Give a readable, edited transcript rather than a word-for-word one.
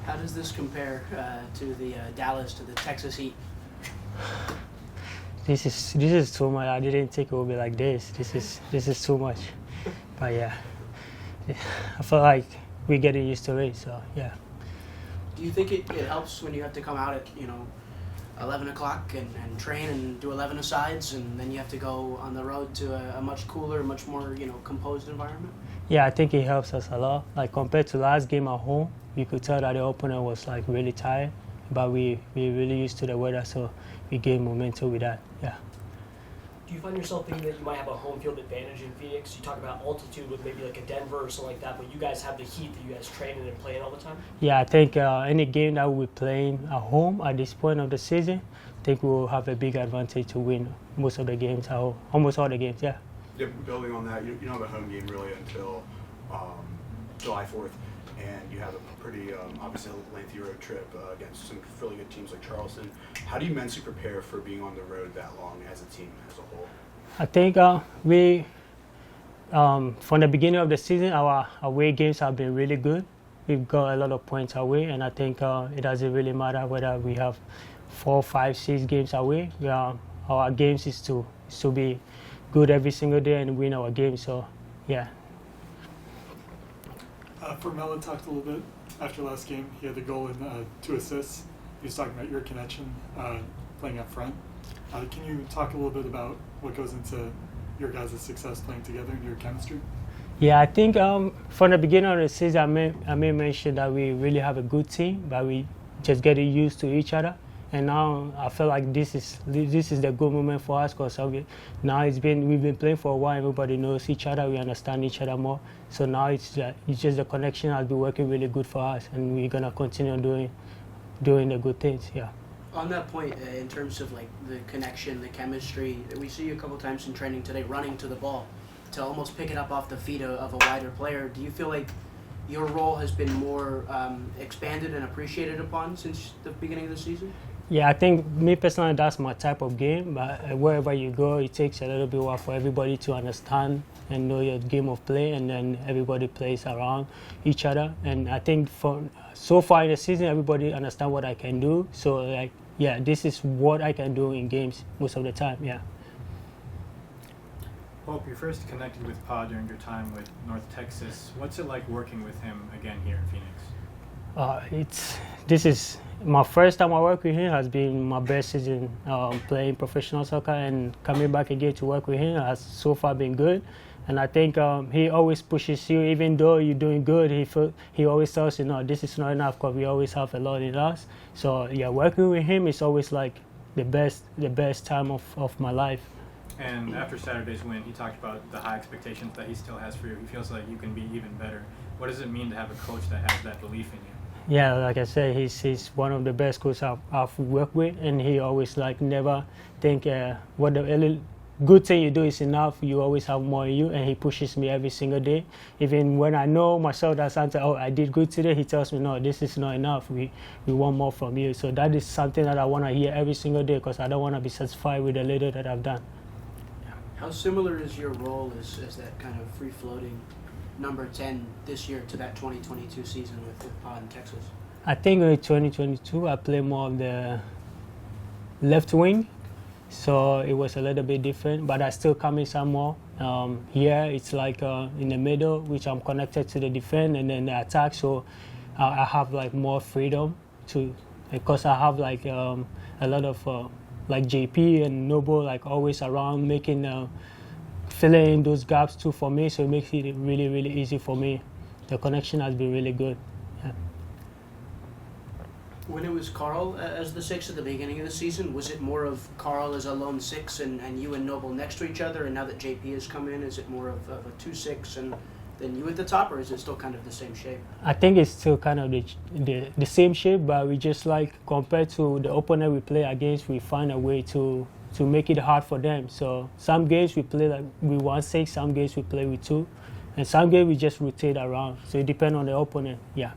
How does this compare to the Dallas, to the Texas Heat? This is too much. I didn't think it would be like this. This is too much. But yeah, I feel like we're getting used to it. So yeah. Do you think it helps when you have to come out at 11 o'clock and train and do 11 asides, and then you have to go on the road to a much cooler, much more composed environment? Yeah, I think it helps us a lot. Like compared to last game at home, you could tell that the opponent was like really tired, but we really used to the weather, so we gained momentum with that. Yeah. Do you find yourself thinking that you might have a home field advantage in Phoenix? You talk about altitude with maybe like a Denver or something like that, but you guys have the heat that you guys train in and play in all the time? Yeah, I think any game that we're playing at home at this point of the season, I think we'll have a big advantage to win most of the games at home, almost all the games, yeah. Yeah, building on that, you don't have a home game really until July 4th, and you have a pretty, obviously, lengthy road trip against some really good teams like Charleston. How do you mentally prepare for being on the road that long as a team as a whole? I think we, from the beginning of the season, our away games have been really good. We've got a lot of points away, and I think it doesn't really matter whether we have 4, 5, 6 games away. Our games is to be good every single day and win our games. So, yeah. Formella talked a little bit after last game. He had the goal and 2 assists. He was talking about your connection playing up front. Can you talk a little bit about what goes into your guys' success playing together and your chemistry? Yeah, I think from the beginning of the season, I may mention that we really have a good team, but we just getting used to each other. And now I feel like this is the good moment for us, because now we've been playing for a while. Everybody knows each other. We understand each other more. So now it's just the connection has been working really good for us, and we're gonna continue doing the good things. Yeah. On that point, in terms of like the connection, the chemistry, we see you a couple times in training today running to the ball to almost pick it up off the feet of a wider player. Do you feel like your role has been more expanded and appreciated upon since the beginning of the season? Yeah, I think me personally, that's my type of game. But wherever you go, it takes a little bit while for everybody to understand and know your game of play, and then everybody plays around each other. And I think so far in the season, everybody understand what I can do. So like, yeah, this is what I can do in games most of the time. Yeah. Hope, you first connected with Pa during your time with North Texas. What's it like working with him again here in Phoenix? This is my first time I work with him. Has been my best season playing professional soccer, and coming back again to work with him has so far been good. And I think he always pushes you, even though you're doing good. He always tells you, no, this is not enough, because we always have a lot in us. So yeah, working with him is always like the best time of my life. And after Saturday's win, he talked about the high expectations that he still has for you. He feels like you can be even better. What does it mean to have a coach that has that belief in you? Yeah, like I said, he's one of the best coaches I've worked with, and he always like never think what the good thing you do is enough. You always have more in you, and he pushes me every single day. Even when I know myself that something, I did good today, he tells me, no, this is not enough. We want more from you. So that is something that I want to hear every single day, because I don't want to be satisfied with the little that I've done. How similar is your role as that kind of free-floating number 10 this year to that 2022 season with Pa in Texas? I think in 2022 I played more of the left wing, so it was a little bit different, but I still come in some more. Here it's like in the middle, which I'm connected to the defense and then the attack, so I have like more freedom because I have like a lot of like JP and Noble like always around, making filling in those gaps too for me, so it makes it really, really easy for me. The connection has been really good. Yeah. When it was Carl as the 6 at the beginning of the season, was it more of Carl as a lone 6 and you and Noble next to each other, and now that JP has come in, is it more of a 2-6 and then you at the top, or is it still kind of the same shape? I think it's still kind of the same shape, but we just like, compared to the opponent we play against, we find a way to make it hard for them. So some games we play like we 1-6, some games we play with 2, and some games we just rotate around. So it depends on the opponent. Yeah.